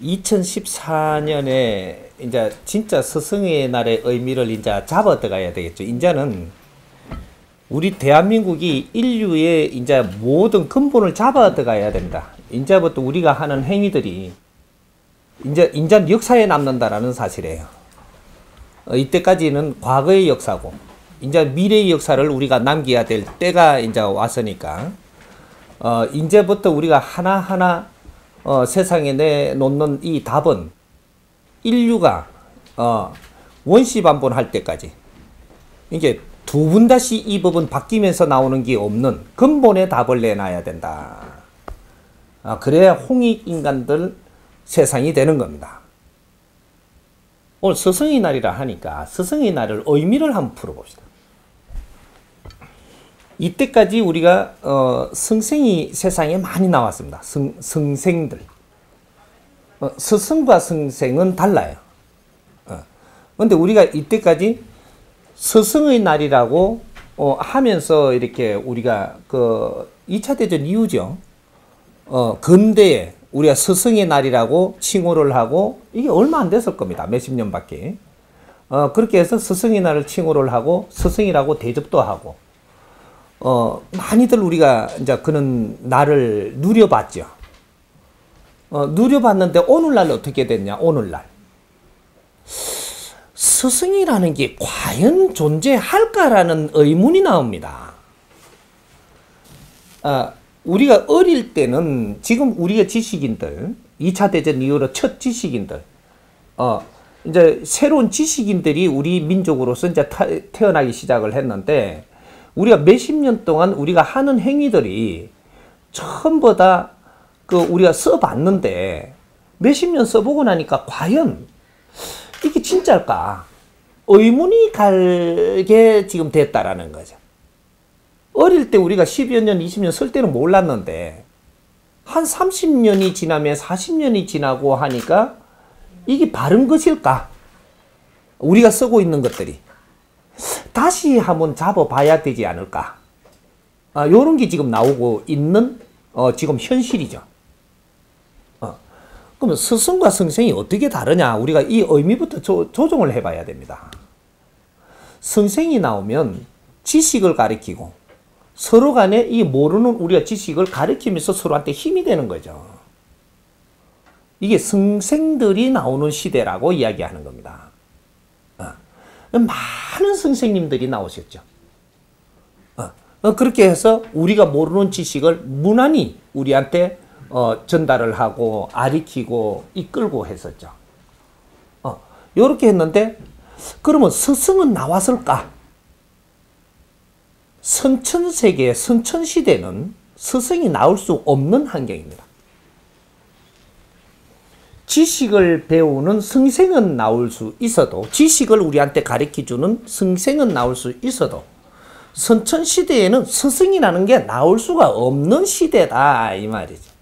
2014년에 이제 진짜 스승의 날의 의미를 이제 잡아 들어가야 되겠죠. 이제는 우리 대한민국이 인류의 이제 모든 근본을 잡아 들어가야 된다. 이제부터 우리가 하는 행위들이 이제 역사에 남는다라는 사실이에요. 이때까지는 과거의 역사고, 이제 미래의 역사를 우리가 남겨야 될 때가 이제 왔으니까, 이제부터 우리가 하나하나 세상에 내놓는 이 답은 인류가 원시반복할 때까지 이게 두 번 다시 이 법은 바뀌면서 나오는 게 없는 근본의 답을 내놔야 된다. 그래야 홍익인간들 세상이 되는 겁니다. 오늘 스승의 날이라 하니까 스승의 날을 의미를 한번 풀어봅시다. 이때까지 우리가 성생이 세상에 많이 나왔습니다. 성생들. 스승과 성생은 달라요. 그런데 우리가 이때까지 스승의 날이라고 하면서 이렇게 우리가 그 2차 대전 이후죠. 근대에 우리가 스승의 날이라고 칭호를 하고 이게 얼마 안 됐을 겁니다. 몇십 년밖에. 그렇게 해서 스승의 날을 칭호를 하고 스승이라고 대접도 하고 많이들 우리가 이제 그런 날을 누려봤죠. 누려봤는데 오늘날 어떻게 됐냐? 오늘날 스승이라는 게 과연 존재할까라는 의문이 나옵니다. 우리가 어릴 때는 지금 우리가 지식인들, 2차 대전 이후로 첫 지식인들, 이제 새로운 지식인들이 우리 민족으로서 이제 태어나기 시작을 했는데, 우리가 몇십 년 동안 우리가 하는 행위들이 전부 다 우리가 써봤는데, 몇십 년 써보고 나니까 과연 이게 진짜일까? 의문이 갈게 지금 됐다라는 거죠. 어릴 때 우리가 10여 년, 20년 쓸 때는 몰랐는데 한 30년이 지나면 40년이 지나고 하니까 이게 바른 것일까? 우리가 쓰고 있는 것들이 다시 한번 잡아봐야 되지 않을까? 요런 게 지금 나오고 있는 지금 현실이죠. 그러면 스승과 성생이 어떻게 다르냐? 우리가 이 의미부터 조정을 해봐야 됩니다. 성생이 나오면 지식을 가리키고 서로 간에 이 모르는 우리가 지식을 가리키면서 서로한테 힘이 되는 거죠. 이게 성생들이 나오는 시대라고 이야기하는 겁니다. 많은 선생님들이 나오셨죠. 그렇게 해서 우리가 모르는 지식을 무난히 우리한테 전달을 하고 가르치고 이끌고 했었죠. 이렇게 했는데 그러면 스승은 나왔을까? 선천세계, 선천시대는 스승이 나올 수 없는 환경입니다. 지식을 배우는 성생은 나올 수 있어도, 지식을 우리한테 가르쳐주는 성생은 나올 수 있어도 선천시대에는 스승이라는 게 나올 수가 없는 시대다 이 말이죠.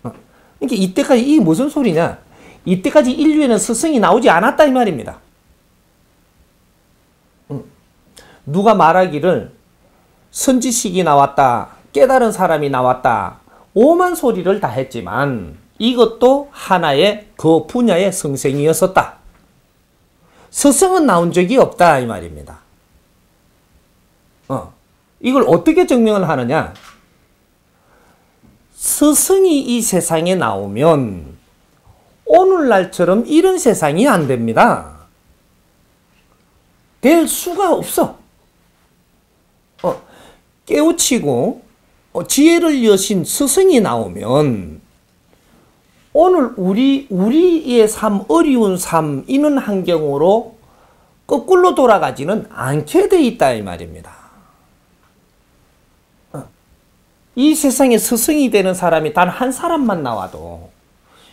그러니까 이때까지 이게 무슨 소리냐? 이때까지 인류에는 스승이 나오지 않았다 이 말입니다. 누가 말하기를 선지식이 나왔다, 깨달은 사람이 나왔다, 오만 소리를 다 했지만 이것도 하나의 그 분야의 성생이었었다. 스승은 나온 적이 없다 이 말입니다. 이걸 어떻게 증명을 하느냐? 스승이 이 세상에 나오면 오늘날처럼 이런 세상이 안 됩니다. 될 수가 없어. 깨우치고 지혜를 여신 스승이 나오면 오늘 우리의 삶, 어려운 삶, 이런 환경으로 거꾸로 돌아가지는 않게 돼 있다 이 말입니다. 이 세상에 스승이 되는 사람이 단 한 사람만 나와도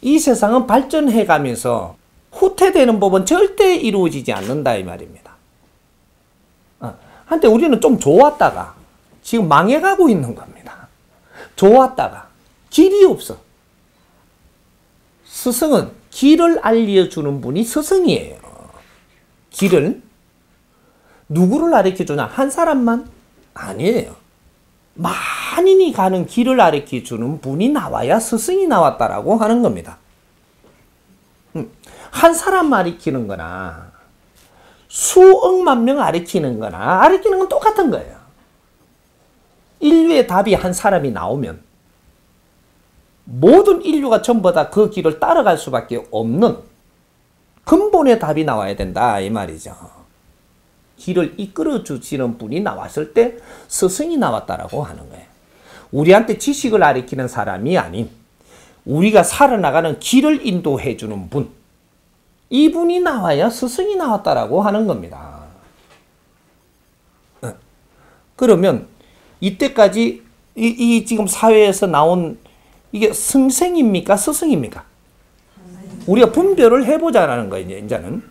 이 세상은 발전해 가면서 후퇴되는 법은 절대 이루어지지 않는다 이 말입니다. 한때 우리는 좀 좋았다가 지금 망해가고 있는 겁니다. 좋았다가 길이 없어. 스승은 길을 알려주는 분이 스승이에요. 길을 누구를 가르쳐주냐? 한 사람만? 아니에요. 만인이 가는 길을 가르쳐주는 분이 나와야 스승이 나왔다라고 하는 겁니다. 한 사람 가리키는 거나 수억만 명 가리키는 거나 가리키는 건 똑같은 거예요. 인류의 답이 한 사람이 나오면 모든 인류가 전부 다 그 길을 따라갈 수밖에 없는 근본의 답이 나와야 된다 이 말이죠. 길을 이끌어 주시는 분이 나왔을 때 스승이 나왔다라고 하는 거예요. 우리한테 지식을 가리키는 사람이 아닌 우리가 살아나가는 길을 인도해 주는 분, 이분이 나와야 스승이 나왔다라고 하는 겁니다. 그러면 이때까지 이 지금 사회에서 나온 이게 선생입니까? 스승입니까? 우리가 분별을 해보자라는 거예요. 이제는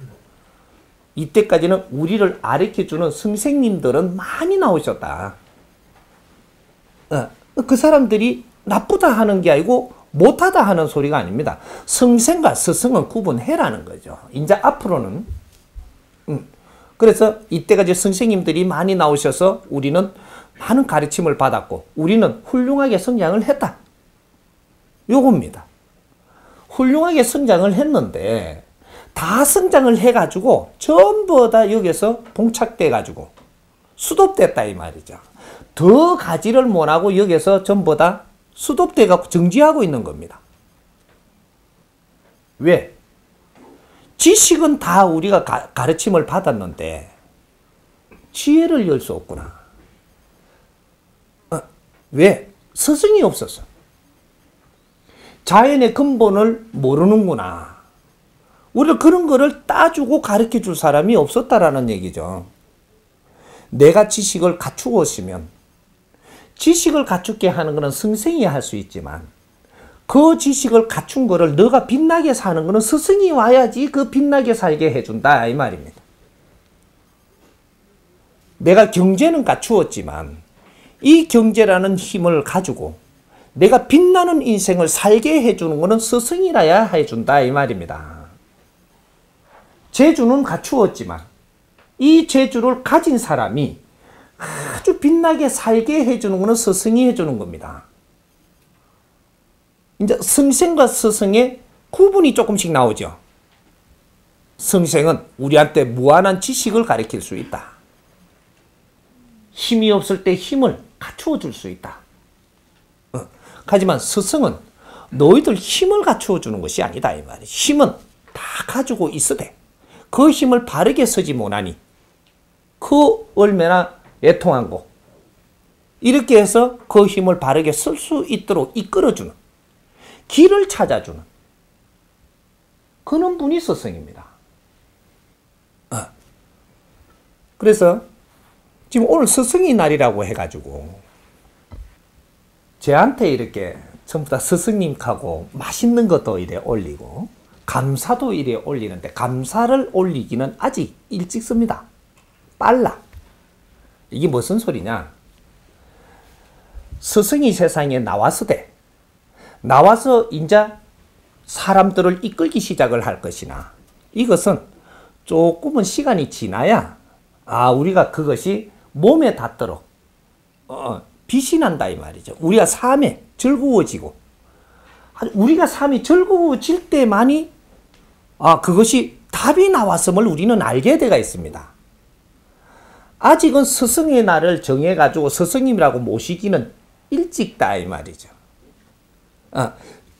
이때까지는 우리를 가르쳐주는 선생님들은 많이 나오셨다. 그 사람들이 나쁘다 하는 게 아니고 못하다 하는 소리가 아닙니다. 선생과 스승은 구분해라는 거죠. 이제 앞으로는 그래서 이때까지 선생님들이 많이 나오셔서 우리는 많은 가르침을 받았고 우리는 훌륭하게 성장을 했다. 요겁니다. 훌륭하게 성장을 했는데 다 성장을 해가지고 전부 다 여기서 봉착돼가지고 수독됐다 이 말이죠. 더 가지를 못하고 여기서 전부 다 수독돼가지고 정지하고 있는 겁니다. 왜? 지식은 다 우리가 가르침을 받았는데 지혜를 열 수 없구나. 왜? 스승이 없었어. 자연의 근본을 모르는구나. 우리가 그런 거를 따주고 가르쳐 줄 사람이 없었다라는 얘기죠. 내가 지식을 갖추었으면 지식을 갖추게 하는 것은 선생이 할 수 있지만 그 지식을 갖춘 거를 너가 빛나게 사는 것은 스승이 와야지 그 빛나게 살게 해준다 이 말입니다. 내가 경제는 갖추었지만 이 경제라는 힘을 가지고 내가 빛나는 인생을 살게 해주는 것은 스승이라야 해준다 이 말입니다. 재주는 갖추었지만 이 재주를 가진 사람이 아주 빛나게 살게 해주는 것은 스승이 해주는 겁니다. 이제 선생과 스승의 구분이 조금씩 나오죠. 선생은 우리한테 무한한 지식을 가르칠 수 있다. 힘이 없을 때 힘을 갖추어 줄 수 있다. 하지만 스승은 너희들 힘을 갖추어 주는 것이 아니다 이 말이야. 힘은 다 가지고 있으되 그 힘을 바르게 쓰지 못하니 그 얼마나 애통하고 이렇게 해서 그 힘을 바르게 쓸 수 있도록 이끌어주는 길을 찾아주는 그런 분이 스승입니다. 그래서 지금 오늘 스승의 날이라고 해가지고 저한테 이렇게 전부 다 스승님하고 맛있는 것도 이래 올리고 감사도 이래 올리는데 감사를 올리기는 아직 일찍습니다. 빨라. 이게 무슨 소리냐? 스승이 세상에 나왔으되 나와서 이제 사람들을 이끌기 시작을 할 것이나 이것은 조금은 시간이 지나야 우리가 그것이 몸에 닿도록 빛이 난다 이 말이죠. 우리가 삶에 즐거워지고 우리가 삶이 즐거워질 때만이 그것이 답이 나왔음을 우리는 알게 되어 있습니다. 아직은 스승의 날을 정해가지고 스승님이라고 모시기는 일찍다 이 말이죠.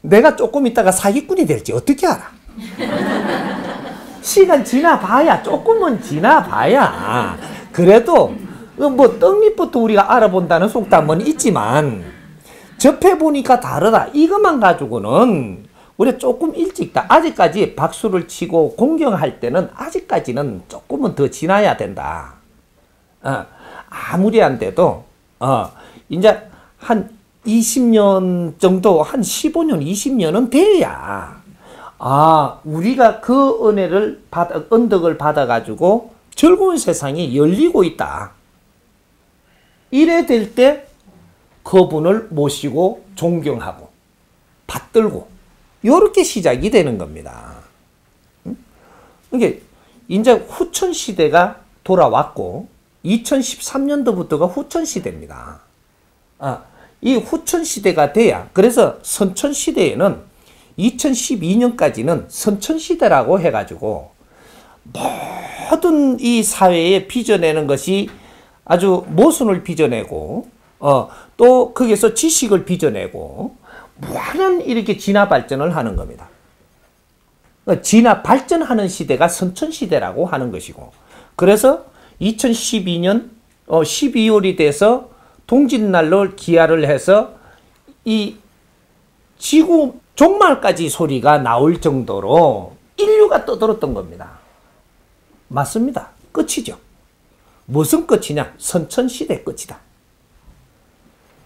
내가 조금 있다가 사기꾼이 될지 어떻게 알아? 시간 지나봐야 조금은 지나봐야 그래도 뭐 떡잎부터 우리가 알아본다는 속담은 있지만 접해보니까 다르다. 이것만 가지고는 우리가 조금 일찍다. 아직까지 박수를 치고 공경할 때는 아직까지는 조금은 더 지나야 된다. 아무리 안 돼도 이제 한 20년 정도 한 15년 20년은 돼야 우리가 그 은혜를 언덕을 받아가지고 즐거운 세상이 열리고 있다. 이래 될 때 그분을 모시고 존경하고 받들고 이렇게 시작이 되는 겁니다. 이게 이제 후천 시대가 돌아왔고 2013년도부터가 후천 시대입니다. 이 후천 시대가 돼야 그래서 선천 시대에는 2012년까지는 선천시대라고 해가지고 모든 이 사회에 빚어내는 것이 아주 모순을 빚어내고 또 거기서 지식을 빚어내고 무한한 이렇게 진화 발전을 하는 겁니다. 진화 발전하는 시대가 선천시대라고 하는 것이고, 그래서 2012년 12월이 돼서 동짓날로 기하를 해서 이 지구 종말까지 소리가 나올 정도로 인류가 떠들었던 겁니다. 맞습니다. 끝이죠. 무슨 끝이냐? 선천시대 끝이다.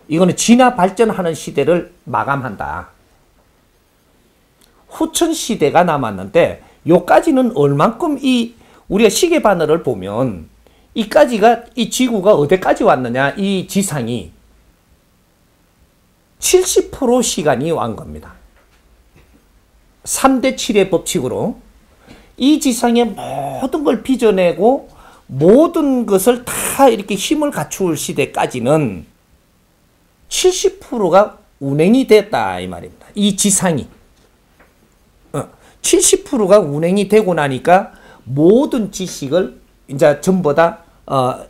이거는 진화 발전하는 시대를 마감한다. 후천시대가 남았는데 요까지는 얼만큼 우리가 시계바늘을 보면 이까지가 이 지구가 어디까지 왔느냐, 이 지상이 70% 시간이 완 겁니다. 3대 7의 법칙으로 이 지상의 모든 걸 빚어내고 모든 것을 다 이렇게 힘을 갖출 시대까지는 70%가 운행이 됐다 이 말입니다. 이 지상이 70%가 운행이 되고 나니까 모든 지식을 이제 전부 다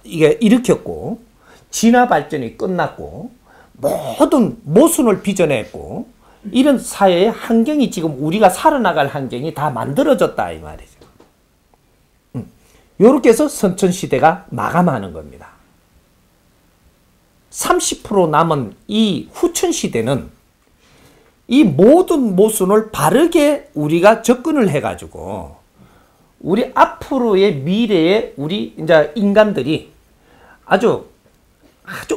이게 일으켰고, 진화 발전이 끝났고, 모든 모순을 빚어냈고, 이런 사회의 환경이 지금 우리가 살아나갈 환경이 다 만들어졌다 이 말이죠. 이렇게 해서 선천시대가 마감하는 겁니다. 30% 남은 이 후천시대는 이 모든 모순을 바르게 우리가 접근을 해가지고 우리 앞으로의 미래에 우리 이제 인간들이 아주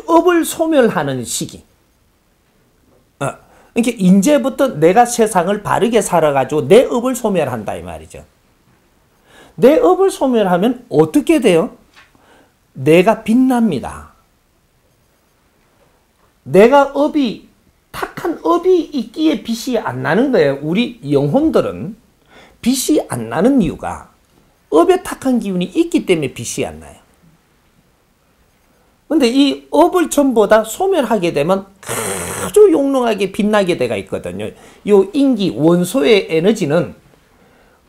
업을 소멸하는 시기. 그러니까 이제부터 내가 세상을 바르게 살아가지고 내 업을 소멸한다 이 말이죠. 내 업을 소멸하면 어떻게 돼요? 내가 빛납니다. 내가 탁한 업이 있기에 빛이 안 나는 거예요. 우리 영혼들은 빛이 안 나는 이유가 업에 탁한 기운이 있기 때문에 빛이 안 나요. 근데 이 업을 전부 다 소멸하게 되면 아주 용롱하게 빛나게 돼가 있거든요. 요 인기, 원소의 에너지는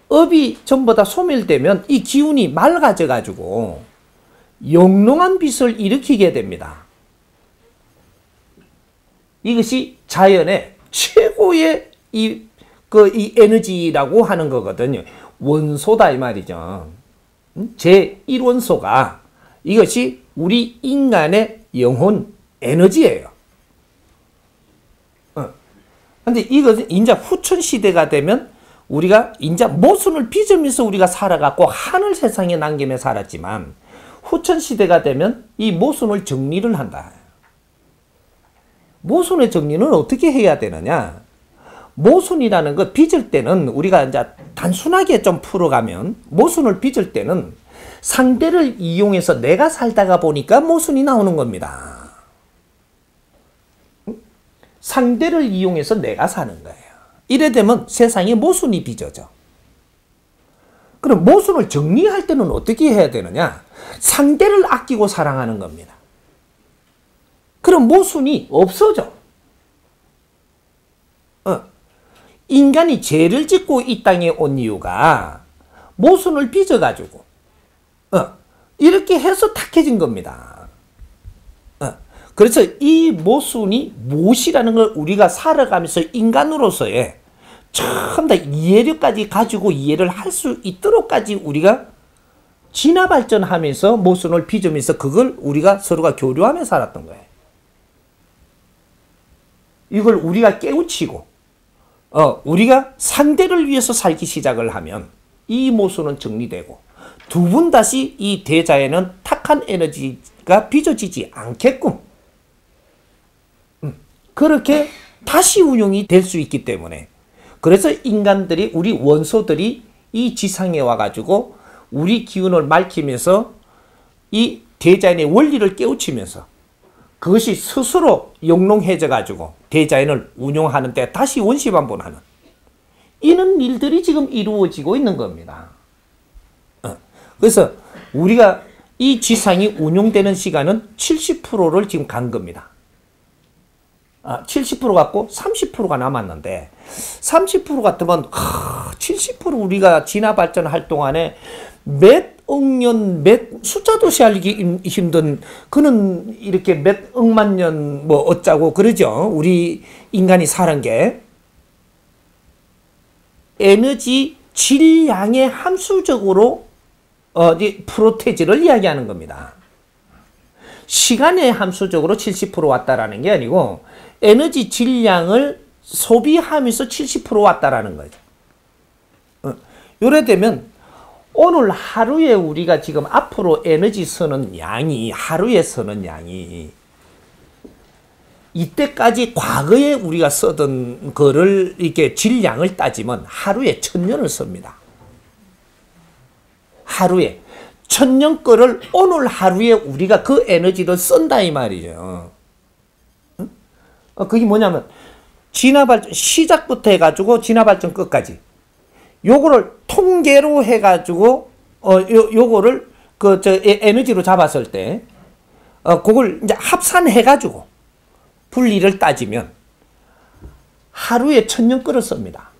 업이 전부 다 소멸되면 이 기운이 맑아져 가지고 영롱한 빛을 일으키게 됩니다. 이것이 자연의 최고의 이 에너지라고 하는 거거든요. 원소다 이 말이죠. 제1원소가 이것이 우리 인간의 영혼 에너지예요. 근데 이것은 이제 후천 시대가 되면 우리가 이제 모순을 빚으면서 우리가 살아갔고 하늘 세상에 남김에 살았지만, 후천 시대가 되면 이 모순을 정리를 한다. 모순의 정리는 어떻게 해야 되느냐? 모순이라는 거 빚을 때는 우리가 이제 단순하게 좀 풀어가면, 모순을 빚을 때는 상대를 이용해서 내가 살다가 보니까 모순이 나오는 겁니다. 상대를 이용해서 내가 사는 거예요. 이래 되면 세상에 모순이 빚어져. 그럼 모순을 정리할 때는 어떻게 해야 되느냐? 상대를 아끼고 사랑하는 겁니다. 그럼 모순이 없어져. 인간이 죄를 짓고 이 땅에 온 이유가 모순을 빚어가지고 이렇게 해서 탁해진 겁니다. 그래서 이 모순이 무엇이라는 걸 우리가 살아가면서 인간으로서의 참 다 이해력까지 가지고 이해를 할 수 있도록까지 우리가 진화 발전하면서 모순을 빚으면서 그걸 우리가 서로가 교류하며 살았던 거예요. 이걸 우리가 깨우치고 우리가 상대를 위해서 살기 시작을 하면 이 모순은 정리되고 두 분 다시 이 대자에는 탁한 에너지가 빚어지지 않게끔 그렇게 다시 운용이 될 수 있기 때문에, 그래서 인간들이, 우리 원소들이 이 지상에 와가지고 우리 기운을 밝히면서 이 대자연의 원리를 깨우치면서 그것이 스스로 영롱해져 가지고 대자연을 운용하는 데 다시 원시반복하는 이런 일들이 지금 이루어지고 있는 겁니다. 그래서 우리가 이 지상이 운용되는 시간은 70%를 지금 간 겁니다. 70% 갖고 30%가 남았는데 30% 같으면 70% 우리가 진화 발전할 동안에 몇 억 년, 몇 숫자도 세알기 힘든 그는 이렇게 몇 억만 년 뭐 어쩌고 그러죠. 우리 인간이 사는 게 에너지 질량의 함수적으로 프로테지를 이야기하는 겁니다. 시간의 함수적으로 70% 왔다라는 게 아니고 에너지 질량을 소비하면서 70% 왔다라는 거죠. 요래 되면 오늘 하루에 우리가 지금 앞으로 에너지 쓰는 양이 하루에 쓰는 양이 이때까지 과거에 우리가 쓰던 거를 이렇게 질량을 따지면 하루에 1000년을 씁니다. 하루에 1000년 거를 오늘 하루에 우리가 그 에너지를 쓴다 이 말이죠. 그게 뭐냐면 진화발전 시작부터 해가지고 진화발전 끝까지 요거를 통계로 해가지고 요거를 에너지로 잡았을 때 그걸 이제 합산해가지고 분리를 따지면 하루에 1000년 끓을 씁니다.